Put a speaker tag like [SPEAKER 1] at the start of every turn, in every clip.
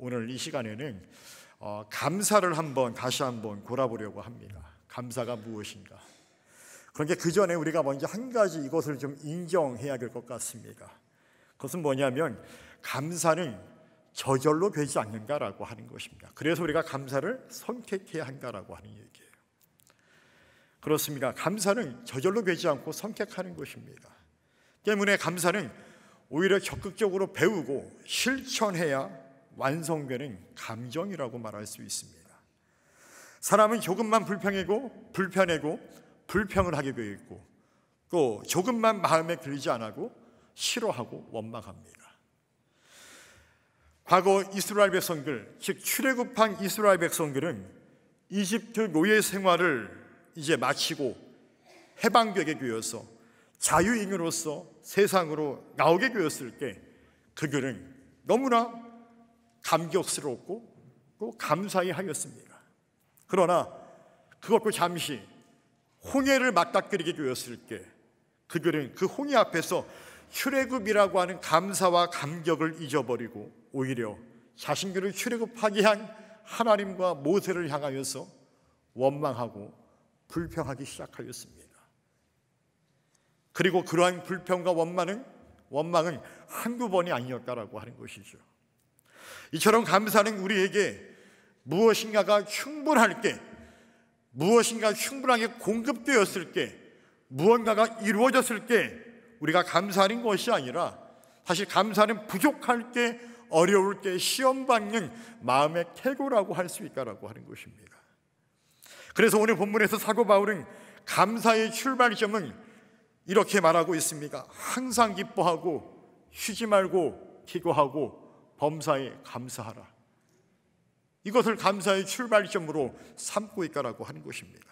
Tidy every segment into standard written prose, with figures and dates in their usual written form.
[SPEAKER 1] 오늘 이 시간에는 감사를 다시 한번 골아보려고 합니다. 감사가 무엇인가? 그런데 그 전에 우리가 먼저 한 가지 이것을 좀 인정해야 될 것 같습니다. 그것은 뭐냐면 감사는 저절로 되지 않는다라고 하는 것입니다. 그래서 우리가 감사를 선택해야 한다라고 하는 얘기예요. 그렇습니다. 감사는 저절로 되지 않고 선택하는 것입니다. 때문에 감사는 오히려 적극적으로 배우고 실천해야 완성되는 감정이라고 말할 수 있습니다. 사람은 조금만 불평하고 불평을 하게 되어 있고, 또 조금만 마음에 들지 않고 싫어하고 원망합니다. 과거 이스라엘 백성들, 즉 출애굽한 이스라엘 백성들은 이집트 노예 생활을 이제 마치고 해방되게 되어서 자유인으로서 세상으로 나오게 되었을 때 그들은 너무나 감격스럽고 또 감사히 하였습니다. 그러나 그것도 잠시 홍해를 맞닥뜨리게 되었을 때 그들은 그 홍해 앞에서 출애굽이라고 하는 감사와 감격을 잊어버리고 오히려 자신들을 출애굽하게 한 하나님과 모세를 향하여서 원망하고 불평하기 시작하였습니다. 그리고 그러한 불평과 원망은 한두 번이 아니었다라고 하는 것이죠. 이처럼 감사는 우리에게 무엇인가가 충분하게 공급되었을 때, 무언가가 이루어졌을 때 우리가 감사하는 것이 아니라 사실 감사는 부족할 때, 어려울 때 시험받는 마음의 태고라고 할 수 있다라고 하는 것입니다. 그래서 오늘 본문에서 사도 바울은 감사의 출발점은 이렇게 말하고 있습니다. 항상 기뻐하고 쉬지 말고 기도하고 범사에 감사하라. 이것을 감사의 출발점으로 삼고 있다라고 하는 것입니다.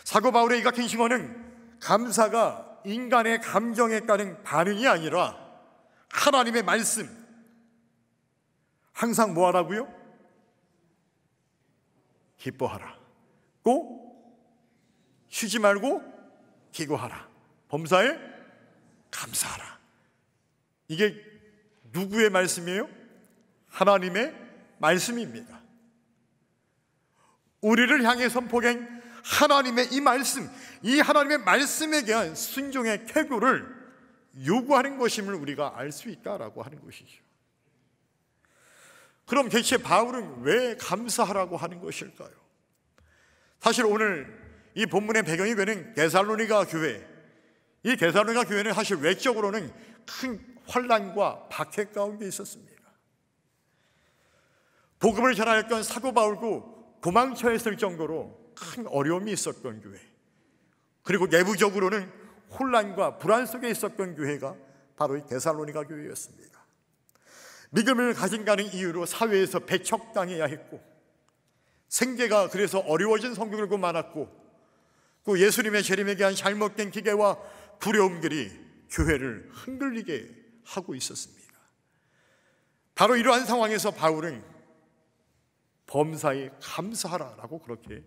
[SPEAKER 1] 사도 바울의 이 같은 증언은 감사가 인간의 감정에 따른 반응이 아니라 하나님의 말씀, 항상 뭐 하라고요? 기뻐하라. 또 쉬지 말고 기도하라. 범사에 감사하라. 이게 누구의 말씀이에요? 하나님의 말씀입니다. 우리를 향해 선포된 하나님의 이 말씀, 이 하나님의 말씀에 대한 순종의 태도를 요구하는 것임을 우리가 알 수 있다라고 하는 것이죠. 그럼 대체 바울은 왜 감사하라고 하는 것일까요? 사실 오늘 이 본문의 배경이 되는 데살로니가 교회, 이 데살로니가 교회는 사실 외적으로는 큰 환난과 박해 가운데 있었습니다. 복음을 전하였던 사도 바울도 도망쳐야 했을 정도로 큰 어려움이 있었던 교회, 그리고 내부적으로는 혼란과 불안 속에 있었던 교회가 바로 이 데살로니가 교회였습니다. 믿음을 가진다는 이유로 사회에서 배척당해야 했고, 생계가 그래서 어려워진 성도들도 많았고, 또 예수님의 재림에 대한 잘못된 기대와 두려움들이 교회를 흔들리게 하고 있었습니다. 바로 이러한 상황에서 바울은 범사에 감사하라라고 그렇게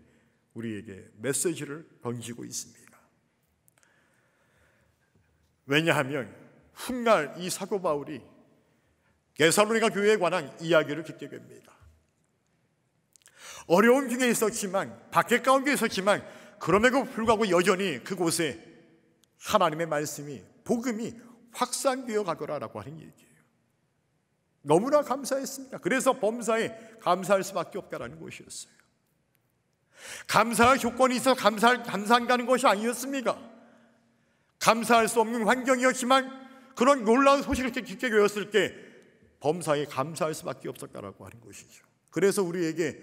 [SPEAKER 1] 우리에게 메시지를 던지고 있습니다. 왜냐하면 훗날 이 사도 바울이 데살로니가 교회에 관한 이야기를 듣게 됩니다. 어려운 중에 있었지만, 박해 가운데 있었지만, 그럼에도 불구하고 여전히 그곳에 하나님의 말씀이, 복음이 확산되어 가더라라고 하는 얘기예요. 너무나 감사했습니다. 그래서 범사에 감사할 수밖에 없다라는 것이었어요. 감사할 조건이 있어 감사한다는 것이 아니었습니다. 감사할 수 없는 환경이었지만 그런 놀라운 소식을 듣게 되었을 때 범사에 감사할 수밖에 없었다라고 하는 것이죠. 그래서 우리에게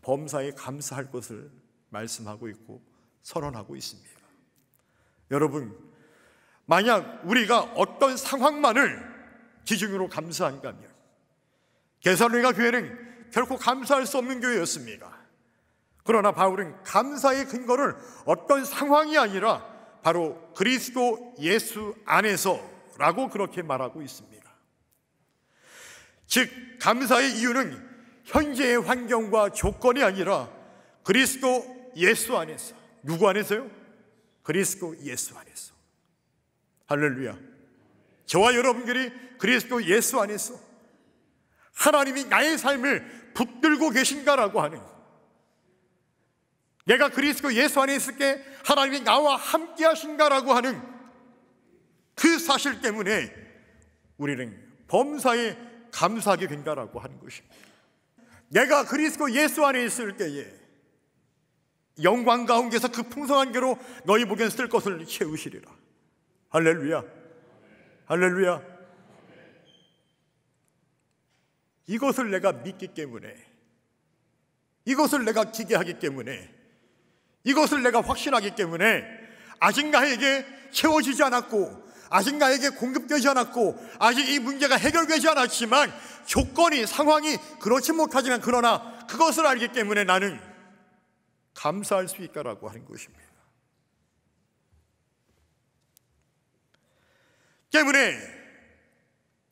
[SPEAKER 1] 범사에 감사할 것을 말씀하고 있고 선언하고 있습니다. 여러분, 만약 우리가 어떤 상황만을 기준으로 감사한다면 데살로니가 교회는 결코 감사할 수 없는 교회였습니다. 그러나 바울은 감사의 근거를 어떤 상황이 아니라 바로 그리스도 예수 안에서라고 그렇게 말하고 있습니다. 즉 감사의 이유는 현재의 환경과 조건이 아니라 그리스도 예수 안에서. 누구 안에서요? 그리스도 예수 안에서. 할렐루야. 저와 여러분들이 그리스도 예수 안에서 하나님이 나의 삶을 붙들고 계신가라고 하는, 내가 그리스도 예수 안에 있을 때 하나님이 나와 함께 하신가라고 하는 그 사실 때문에 우리는 범사에 감사하게 된다라고 하는 것입니다. 내가 그리스도 예수 안에 있을 때에 영광 가운데서 그 풍성한 괴로 너희 목엔 쓸 것을 채우시리라. 할렐루야. 할렐루야. 이것을 내가 믿기 때문에, 이것을 내가 기대하기 때문에, 이것을 내가 확신하기 때문에 아직 나에게 채워지지 않았고, 아직 나에게 공급되지 않았고, 아직 이 문제가 해결되지 않았지만, 조건이, 상황이 그렇지 못하지만 그러나 그것을 알기 때문에 나는 감사할 수 있다라고 하는 것입니다. 때문에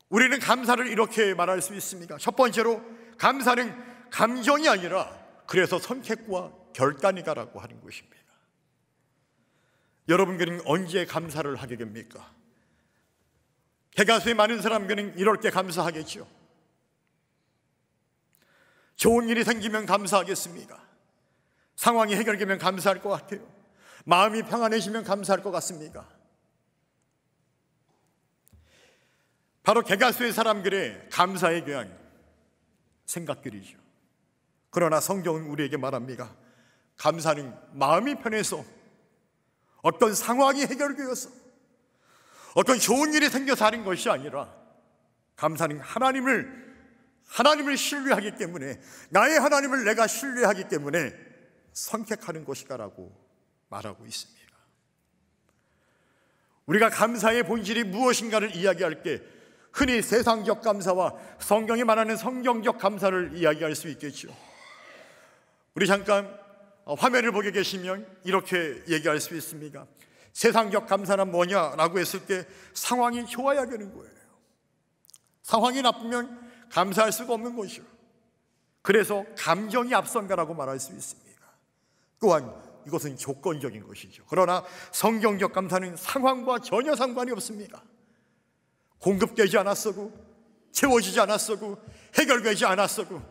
[SPEAKER 1] 우리는 감사를 이렇게 말할 수 있습니다. 첫 번째로, 감사는 감정이 아니라 그래서 선택과 결단이다라고 하는 것입니다. 여러분들은 언제 감사를 하게 됩니까? 대다수의 많은 사람들은 이럴 때 감사하겠죠. 좋은 일이 생기면 감사하겠습니다. 상황이 해결되면 감사할 것 같아요. 마음이 평안해지면 감사할 것 같습니다. 바로 대다수의 사람들의 감사에 대한 생각들이죠. 그러나 성경은 우리에게 말합니다. 감사는 마음이 편해서, 어떤 상황이 해결되어서, 어떤 좋은 일이 생겨서 하는 것이 아니라, 감사는 하나님을 신뢰하기 때문에, 나의 하나님을 내가 신뢰하기 때문에 선택하는 것이다라고 말하고 있습니다. 우리가 감사의 본질이 무엇인가를 이야기할 때 흔히 세상적 감사와 성경이 말하는 성경적 감사를 이야기할 수 있겠죠. 우리 잠깐 화면을 보게 계시면 이렇게 얘기할 수 있습니다. 세상적 감사는 뭐냐라고 했을 때 상황이 좋아야 되는 거예요. 상황이 나쁘면 감사할 수가 없는 것이죠. 그래서 감정이 앞선다라고 말할 수 있습니다. 또한 이것은 조건적인 것이죠. 그러나 성경적 감사는 상황과 전혀 상관이 없습니다. 공급되지 않았어도, 채워지지 않았어도, 해결되지 않았어도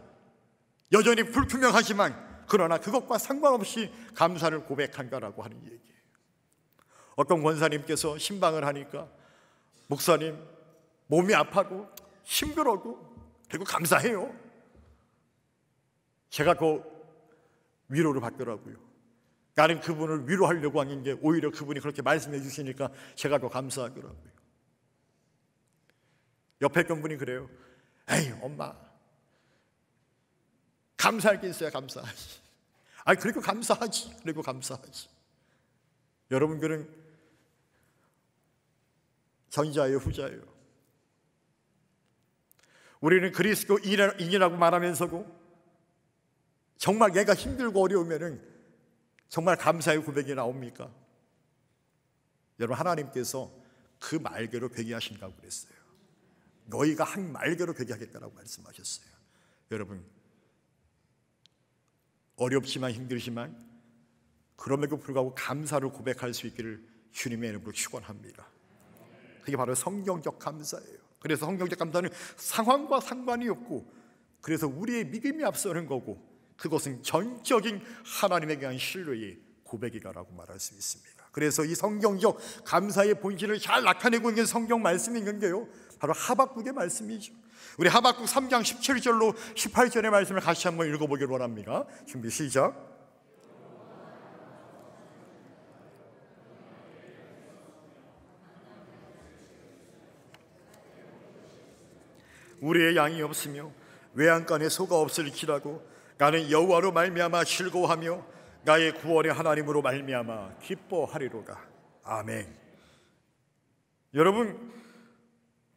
[SPEAKER 1] 여전히 불투명하지만 그러나 그것과 상관없이 감사를 고백한다라고 하는 얘기예요. 어떤 권사님께서 신방을 하니까 목사님 몸이 아파도 힘들어도 그리고 감사해요. 제가 그 위로를 받더라고요. 나는 그분을 위로하려고 하는 게 오히려 그분이 그렇게 말씀해 주시니까 제가 더 감사하더라고요. 옆에 있던 분이 그래요. 에이 엄마, 감사할 게 있어야 감사하지. 아니 그리고 감사하지. 그리고 감사하지. 여러분들은 전자예요, 후자예요? 우리는 그리스도인이라고 말하면서도 정말 내가 힘들고 어려우면은 정말 감사의 고백이 나옵니까? 여러분, 하나님께서 그 말대로 되게 하신다고 그랬어요. 너희가 한 말대로 되게 하겠다라고 말씀하셨어요. 여러분, 어렵지만 힘들지만 그럼에도 불구하고 감사를 고백할 수 있기를 주님의 이름으로 축원합니다. 그게 바로 성경적 감사예요. 그래서 성경적 감사는 상황과 상관이 없고, 그래서 우리의 믿음이 앞서는 거고, 그것은 전적인 하나님에 대한 신뢰의 고백이다라고 말할 수 있습니다. 그래서 이 성경적 감사의 본질을 잘 나타내고 있는 성경 말씀이 있는데요, 바로 하박국의 말씀이죠. 우리 하박국 3장 17절로 18절의 말씀을 같이 한번 읽어보기를 원합니다. 준비 시작. 우리의 양이 없으며 외양간에 소가 없을지라도 나는 여호와로 말미암아 즐거워하며 나의 구원의 하나님으로 말미암아 기뻐하리로다. 아멘. 여러분,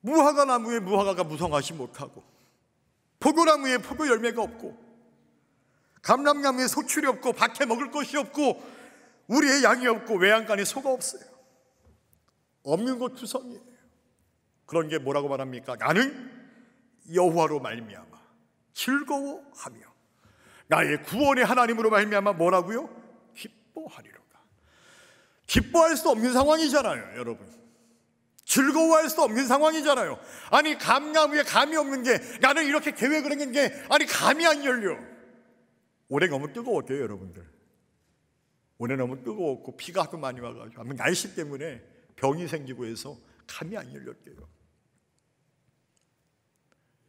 [SPEAKER 1] 무화과 나무에 무화과가 무성하지 못하고, 포도나무에 포도 열매가 없고, 감람나무에 소출이 없고, 밭에 먹을 것이 없고, 우리의 양이 없고, 외양간에 소가 없어요. 없는 것 투성이에요. 그런 게 뭐라고 말합니까? 나는 여호와로 말미암아 즐거워하며 나의 구원의 하나님으로 말미암아 뭐라고요? 기뻐하리로다. 기뻐할 수 없는 상황이잖아요, 여러분. 즐거워할 수 없는 상황이잖아요. 아니, 감감 위에 감이 없는 게, 나는 이렇게 계획을 했는데 아니 감이 안 열려. 올해 너무 뜨거웠대요, 여러분들. 올해 너무 뜨거웠고 비가 하도 많이 와가지고 날씨 때문에 병이 생기고 해서 감이 안 열렸대요.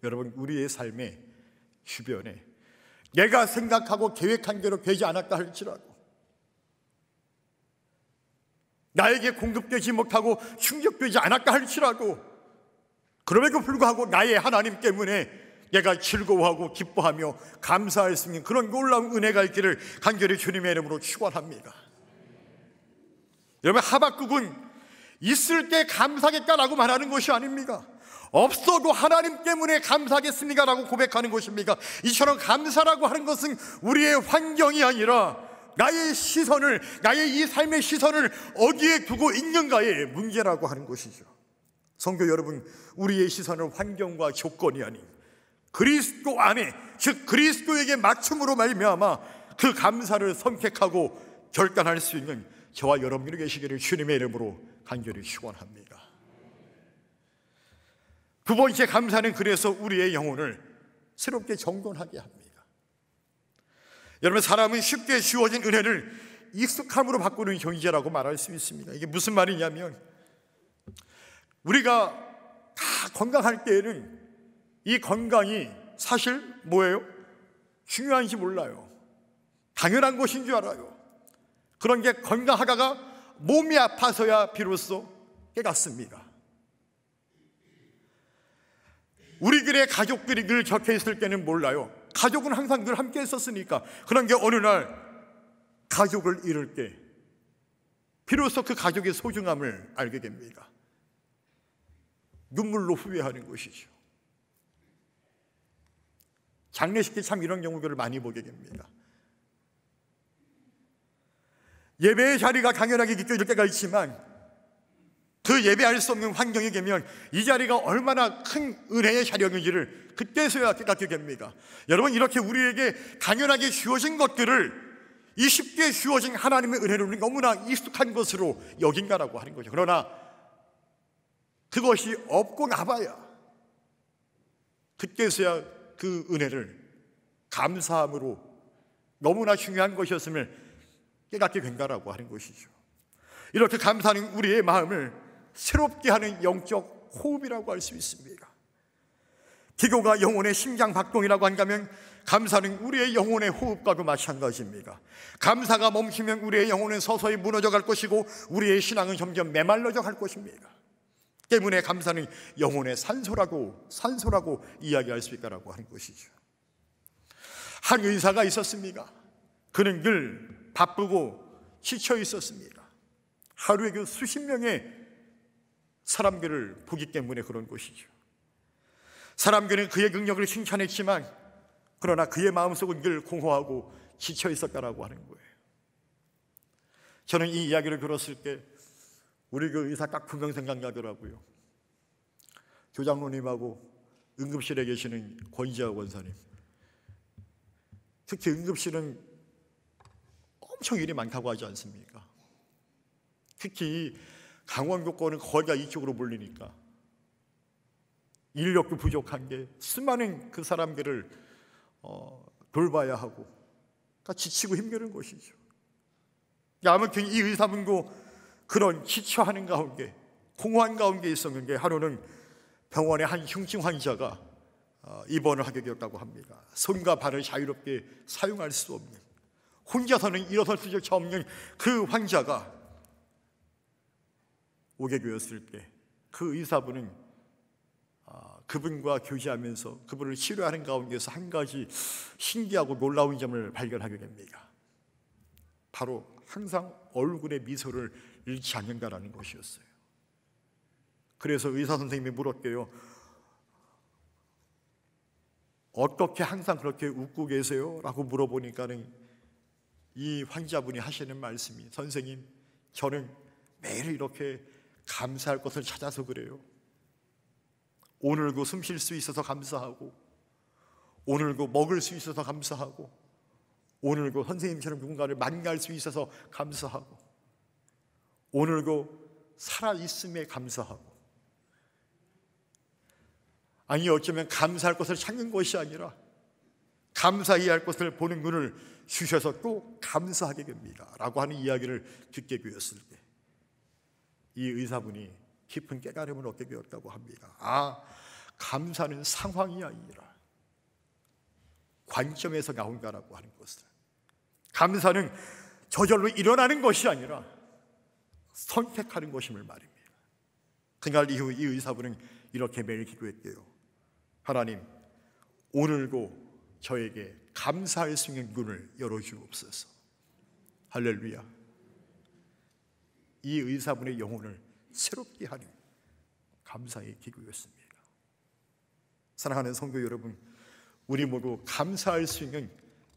[SPEAKER 1] 여러분, 우리의 삶의 주변에 내가 생각하고 계획한 대로 되지 않았다 할지라도, 나에게 공급되지 못하고 충족되지 않았다 할지라도, 그럼에도 불구하고 나의 하나님 때문에 내가 즐거워하고 기뻐하며 감사할 수 있는 그런 놀라운 은혜가 있기를 간절히 주님의 이름으로 축원합니다. 여러분, 하박국은 있을 때 감사하겠다라고 말하는 것이 아닙니다. 없어도 하나님 때문에 감사하겠습니까? 라고 고백하는 것입니다. 이처럼 감사라고 하는 것은 우리의 환경이 아니라 나의 시선을, 나의 이 삶의 시선을 어디에 두고 있는가의 문제라고 하는 것이죠. 성도 여러분, 우리의 시선은 환경과 조건이 아닌 그리스도 안에, 즉 그리스도에게 맞춤으로 말미암아 그 감사를 선택하고 결단할 수 있는 저와 여러분이 계시기를 주님의 이름으로 간절히 축원합니다. 두 번째 감사는 그래서 우리의 영혼을 새롭게 정돈하게 합니다. 여러분, 사람은 쉽게 주어진 은혜를 익숙함으로 바꾸는 존재라고 말할 수 있습니다. 이게 무슨 말이냐면, 우리가 다 건강할 때에는 이 건강이 사실 뭐예요? 중요한지 몰라요. 당연한 것인 줄 알아요. 그런 게 건강하다가 몸이 아파서야 비로소 깨닫습니다. 우리들의 가족들이 늘 곁에 있을 때는 몰라요. 가족은 항상 늘 함께 있었으니까. 그런 게 어느 날 가족을 잃을 때 비로소 그 가족의 소중함을 알게 됩니다. 눈물로 후회하는 것이죠. 장례식 때 참 이런 경우들을 많이 보게 됩니다. 예배의 자리가 당연하게 느껴질 때가 있지만 그 예배할 수 없는 환경에 되면 이 자리가 얼마나 큰 은혜의 자리였는지를 그때서야 깨닫게 됩니다. 여러분, 이렇게 우리에게 당연하게 주어진 것들을 이 쉽게 주어진 하나님의 은혜를 너무나 익숙한 것으로 여긴다라고 하는 거죠. 그러나 그것이 없고 나봐야 그때서야 그 은혜를 감사함으로 너무나 중요한 것이었음을 깨닫게 된다라고 하는 것이죠. 이렇게 감사는 우리의 마음을 새롭게 하는 영적 호흡이라고 할 수 있습니다. 기도가 영혼의 심장 박동이라고 한다면 감사는 우리의 영혼의 호흡과도 마찬가지입니다. 감사가 멈추면 우리의 영혼은 서서히 무너져 갈 것이고 우리의 신앙은 점점 메말라져 갈 것입니다. 때문에 감사는 영혼의 산소라고 이야기할 수 있다라고 하는 것이죠. 한 의사가 있었습니다. 그는 늘 바쁘고 지쳐 있었습니다. 하루에 그 수십 명의 사람들을 보기 때문에 그런 것이죠. 사람들은 그의 능력을 칭찬했지만 그러나 그의 마음속은 늘 공허하고 지쳐 있었다라고 하는 거예요. 저는 이 이야기를 들었을 때 우리 그 의사 딱 두 명 생각나더라고요. 조장로님하고 응급실에 계시는 권지아 권사님. 특히 응급실은 엄청 일이 많다고 하지 않습니까? 특히 강원도권은 거의 다 이쪽으로 몰리니까 인력도 부족한 게 수많은 그 사람들을 돌봐야 하고 그러니까 지치고 힘든 것이죠. 아무튼 이 의사분도 그런 지쳐하는 가운데 공허한 가운데 있었는데 하루는 병원에 한 흉증 환자가 입원을 하게 되었다고 합니다. 손과 발을 자유롭게 사용할 수 없는, 혼자서는 일어설 수조차 없는 그 환자가 오게 되었을 때 그 의사분은 그분과 교제하면서 그분을 치료하는 가운데서 한 가지 신기하고 놀라운 점을 발견하게 됩니다. 바로 항상 얼굴에 미소를 잃지 않는다라는 것이었어요. 그래서 의사 선생님이 물었대요. 어떻게 항상 그렇게 웃고 계세요? 라고 물어보니까는 이 환자분이 하시는 말씀이, 선생님, 저는 매일 이렇게 감사할 것을 찾아서 그래요. 오늘고 숨 쉴 수 있어서 감사하고, 오늘고 먹을 수 있어서 감사하고, 오늘고 선생님처럼 누군가를 만날 수 있어서 감사하고, 오늘고 살아있음에 감사하고. 아니, 어쩌면 감사할 것을 찾는 것이 아니라 감사해야 할 것을 보는 눈을 주셔서 또 감사하게 됩니다 라고 하는 이야기를 듣게 되었을 때 이 의사분이 깊은 깨달음을 얻게 되었다고 합니다. 아, 감사는 상황이 아니라 관점에서 나온다라고 하는 것을. 감사는 저절로 일어나는 것이 아니라 선택하는 것임을 말입니다. 그날 이후 이 의사분은 이렇게 매일 기도했대요. 하나님, 오늘도 저에게 감사할 수 있는 눈을 열어주옵소서. 할렐루야. 이 의사분의 영혼을 새롭게 하는 감사의 기도였습니다. 사랑하는 성도 여러분, 우리 모두 감사할 수 있는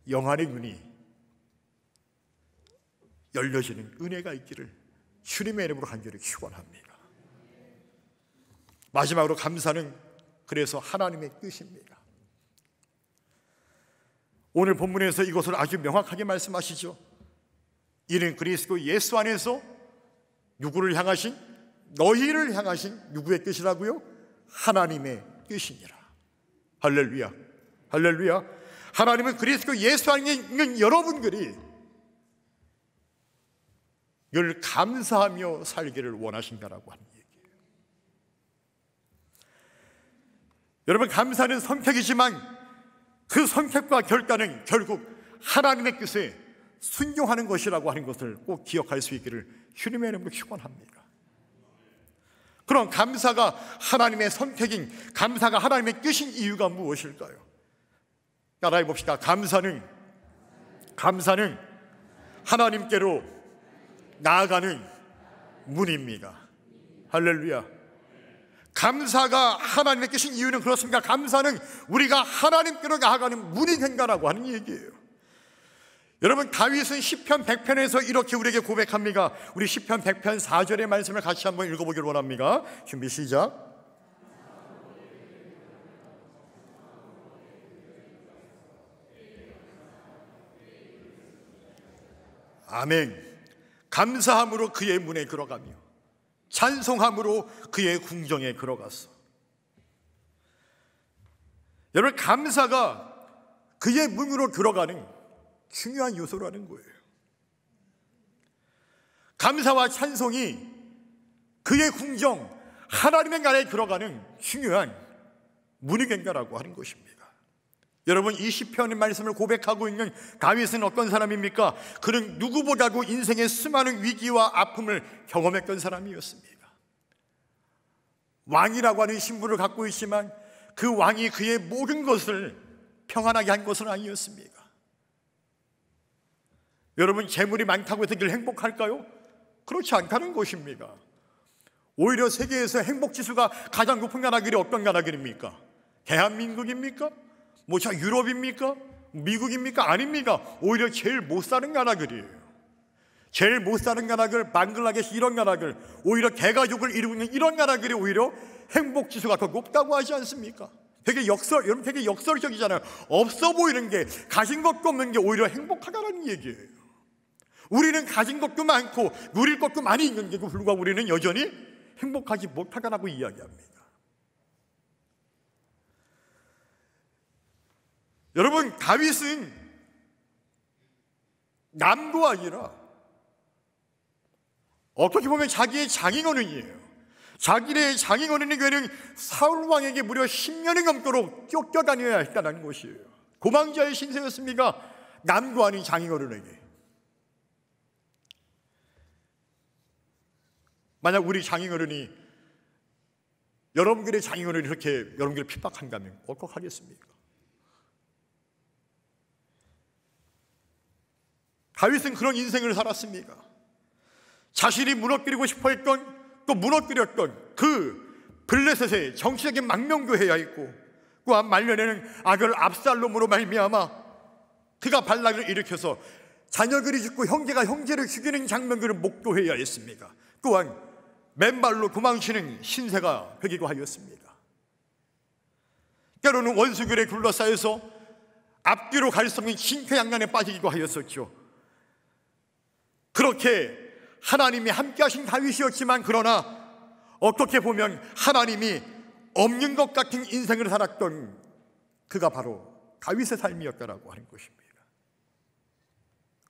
[SPEAKER 1] 영안의 눈이 열려지는 은혜가 있기를 주님의 이름으로 간절히 축원합니다. 마지막으로 감사는 그래서 하나님의 뜻입니다. 오늘 본문에서 이것을 아주 명확하게 말씀하시죠. 이는 그리스도 예수 안에서 누구를 향하신? 너희를 향하신 누구의 뜻이라고요? 하나님의 뜻이니라. 할렐루야. 할렐루야. 하나님은 그리스도 예수 안에 있는 여러분들이 늘 감사하며 살기를 원하신다라고 하는 얘기예요. 여러분, 감사는 선택이지만 그 선택과 결단은 결국 하나님의 뜻에 순종하는 것이라고 하는 것을 꼭 기억할 수 있기를 주님의 이름으로 축원합니다. 그럼 감사가 하나님의 선택인, 감사가 하나님의 뜻인 이유가 무엇일까요? 따라해 봅시다. 감사는 하나님께로 나아가는 문입니다. 할렐루야. 감사가 하나님의 뜻인 이유는 그렇습니다. 감사는 우리가 하나님께로 나아가는 문이 된다라고 하는 얘기예요. 여러분, 다윗은 시편 100편에서 이렇게 우리에게 고백합니다. 우리 시편 100편 4절의 말씀을 같이 한번 읽어보기를 원합니다. 준비 시작. 아멘. 감사함으로 그의 문에 들어가며 찬송함으로 그의 궁정에 들어갔어. 여러분, 감사가 그의 문으로 들어가는 중요한 요소라는 거예요. 감사와 찬송이 그의 궁정, 하나님의 나라에 들어가는 중요한 문이 된다라고 하는 것입니다. 여러분, 이 시편의 말씀을 고백하고 있는 다윗은 어떤 사람입니까? 그는 누구보다도 인생의 수많은 위기와 아픔을 경험했던 사람이었습니다. 왕이라고 하는 신분을 갖고 있지만 그 왕이 그의 모든 것을 평안하게 한 것은 아니었습니다. 여러분, 재물이 많다고 해서 늘 행복할까요? 그렇지 않다는 것입니다. 오히려 세계에서 행복지수가 가장 높은 나라들이 어떤 나라들입니까? 대한민국입니까? 유럽입니까? 미국입니까? 아닙니다. 오히려 제일 못 사는 나라들이에요. 제일 못 사는 나라들, 방글라데시 이런 나라들, 오히려 대가족을 이루고 있는 이런 나라들이 오히려 행복지수가 더 높다고 하지 않습니까? 여러분 되게 역설적이잖아요. 없어 보이는 게, 가진 것도 없는 게 오히려 행복하다는 얘기예요. 우리는 가진 것도 많고 누릴 것도 많이 있는데도 불구하고 우리는 여전히 행복하지 못하다라고 이야기합니다. 여러분, 다윗은 남도 아니라 어떻게 보면 자기의 장인어른이에요. 자기의 장인어른이 되는 사울 왕에게 무려 10년이 넘도록 쫓겨다녀야 했다는 것이에요. 고망자의 신세였습니까? 남도 아닌 장인어른에게. 만약 우리 장인어른이, 여러분들의 장인어른이 이렇게 여러분들을 핍박한다면 어떡하겠습니까? 다윗은 그런 인생을 살았습니다. 자신이 무너뜨리고 싶어 했던, 또 무너뜨렸던 그 블레셋의 정치적인 망명도 해야 했고, 또한 말년에는 아들 압살롬으로 말미암아 그가 반란을 일으켜서 자녀들이 죽고 형제가 형제를 죽이는 장면들을 목도해야 했습니다. 또한 맨발로 도망치는 신세가 되기도 하였습니다. 때로는 원수들에 둘러싸여서 앞뒤로 갈 수 없는 징표양난에 빠지기도 하였었죠. 그렇게 하나님이 함께하신 다윗이었지만, 그러나 어떻게 보면 하나님이 없는 것 같은 인생을 살았던 그가 바로 다윗의 삶이었다라고 하는 것입니다.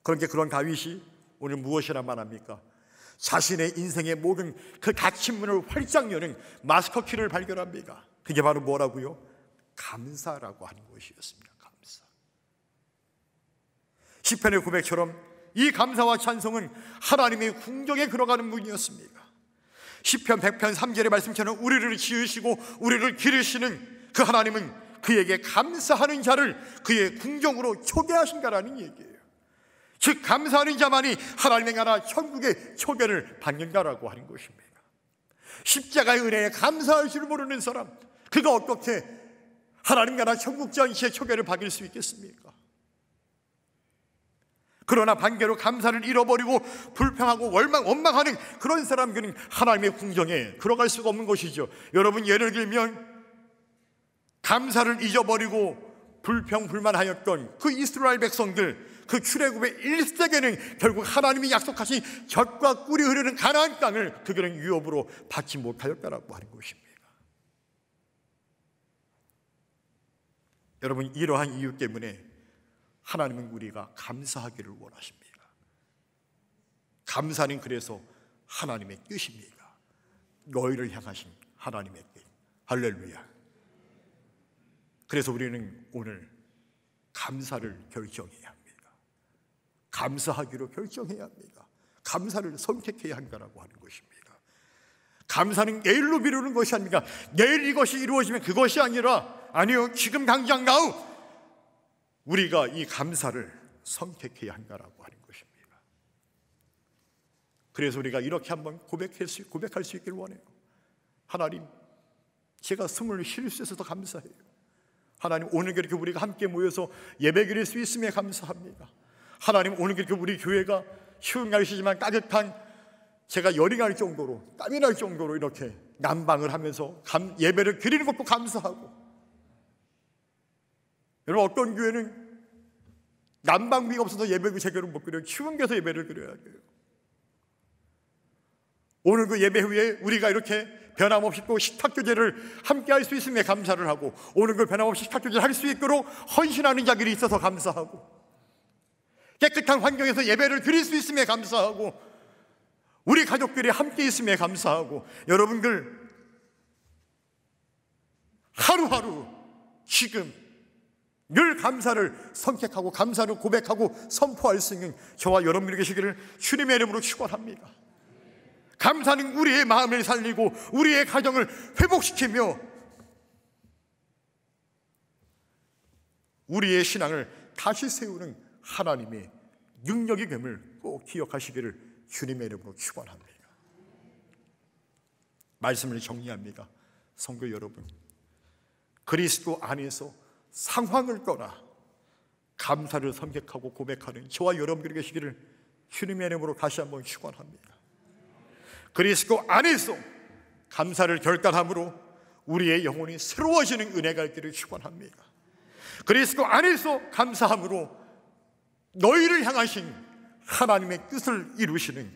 [SPEAKER 1] 그런데 그런 다윗이 오늘 무엇이라 말합니까? 자신의 인생의 모든 그 닫힌 문을 활짝 여는 마스터키를 발견합니다. 그게 바로 뭐라고요? 감사라고 하는 것이었습니다. 감사. 시편의 고백처럼 이 감사와 찬송은 하나님의 궁정에 들어가는 문이었습니다. 시편 100편 3절의 말씀처럼 우리를 지으시고 우리를 기르시는 그 하나님은 그에게 감사하는 자를 그의 궁정으로 초대하신다라는 얘기예요. 즉 감사하는 자만이 하나님의 나라 천국의 초대를 받는다라고 하는 것입니다. 십자가의 은혜에 감사할 줄 모르는 사람, 그가 어떻게 하나님 나라 천국 전시의 초대를 받을 수 있겠습니까? 그러나 반대로 감사를 잃어버리고 불평하고 원망하는 그런 사람들은 하나님의 궁정에 들어갈 수가 없는 것이죠. 여러분, 예를 들면 감사를 잊어버리고 불평불만하였던 그 이스라엘 백성들, 그 출애굽의 1세기에는 결국 하나님이 약속하신 젖과 꿀이 흐르는 가나안 땅을 그들은 유업으로 받지 못하였다라고 하는 것입니다. 여러분, 이러한 이유 때문에 하나님은 우리가 감사하기를 원하십니다. 감사는 그래서 하나님의 뜻입니다. 너희를 향하신 하나님의 뜻. 할렐루야. 그래서 우리는 오늘 감사를 결정해야 합니다. 감사하기로 결정해야 합니다. 감사를 선택해야 한다라고 하는 것입니다. 감사는 내일로 미루는 것이 아닙니다. 내일 이것이 이루어지면 그것이 아니라, 아니요, 지금 당장 나우 우리가 이 감사를 선택해야 한다라고 하는 것입니다. 그래서 우리가 이렇게 한번 고백할 수 있기를 원해요. 하나님, 제가 숨을 쉴 수 있어서 감사해요. 하나님, 오늘 이렇게 우리가 함께 모여서 예배 드릴 수 있음에 감사합니다. 하나님, 오늘 이렇게 우리 교회가 쉬운 날씨지만 따뜻한, 제가 열이 날 정도로, 땀이 날 정도로 이렇게 난방을 하면서 예배를 드리는 것도 감사하고, 여러분, 어떤 교회는 난방비가 없어서 예배를 제대로 못 드려요. 추운 데서 예배를 드려야 돼요. 오늘 그 예배 후에 우리가 이렇게 변함없이 또 식탁교제를 함께 할 수 있음에 감사를 하고, 오늘 그 변함없이 식탁교제를 할 수 있도록 헌신하는 자들이 있어서 감사하고, 깨끗한 환경에서 예배를 드릴 수 있음에 감사하고, 우리 가족들이 함께 있음에 감사하고, 여러분들 하루하루 지금 늘 감사를 선택하고 감사를 고백하고 선포할 수 있는 저와 여러분들이 계시기를 주님의 이름으로 축원합니다. 감사는 우리의 마음을 살리고 우리의 가정을 회복시키며 우리의 신앙을 다시 세우는 하나님의 능력이 됨을 꼭 기억하시기를 주님의 이름으로 축원합니다. 말씀을 정리합니다. 성도 여러분, 그리스도 안에서 상황을 떠나 감사를 선택하고 고백하는 저와 여러분들이 계시기를 주님의 이름으로 다시 한번 축원합니다. 그리스도 안에서 감사를 결단함으로 우리의 영혼이 새로워지는 은혜가 있기를 축원합니다. 그리스도 안에서 감사함으로 너희를 향하신 하나님의 뜻을 이루시는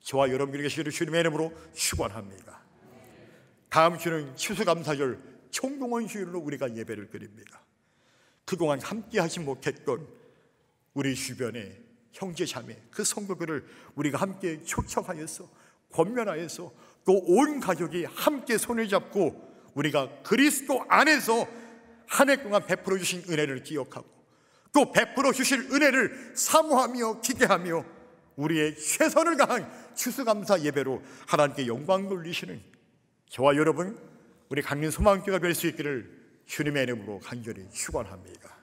[SPEAKER 1] 저와 여러분들이 계시기를 주님의 이름으로 축원합니다. 다음 주는 추수감사절 총동원 주일로 우리가 예배를 드립니다. 그동안 함께 하지 못했던 우리 주변의 형제 자매, 그 성도들을 우리가 함께 초청하여서 권면하여서 또 온 가족이 함께 손을 잡고 우리가 그리스도 안에서 한 해 동안 베풀어 주신 은혜를 기억하고 또 베풀어 주실 은혜를 사모하며 기대하며 우리의 최선을 다한 추수감사 예배로 하나님께 영광 돌리시는 저와 여러분, 우리 강림 소망교회가 될 수 있기를 주님의 이름으로 간절히 축원합니다.